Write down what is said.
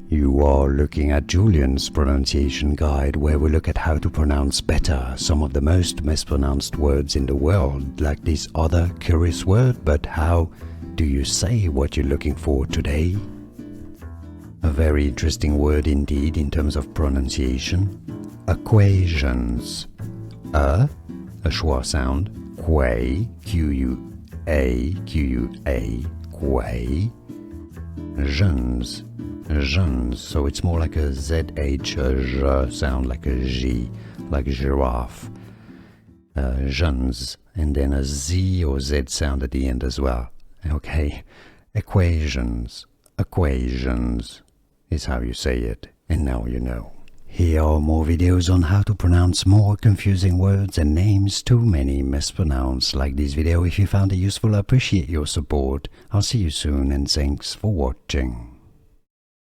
You are looking at Julien's pronunciation guide, where we look at how to pronounce better some of the most mispronounced words in the world, like this other curious word. But how do you say what you're looking for today? A very interesting word indeed in terms of pronunciation. Equations. A schwa sound. Quay, Q-U-A, Q-U-A, quay. Gens, so it's more like a Z-H, a J sound, like a G, like giraffe. Gens, and then a Z or Z sound at the end as well. Okay, equations is how you say it, and now you know. Here are more videos on how to pronounce more confusing words and names too many mispronounced. Like this video if you found it useful. I appreciate your support. I'll see you soon, and thanks for watching.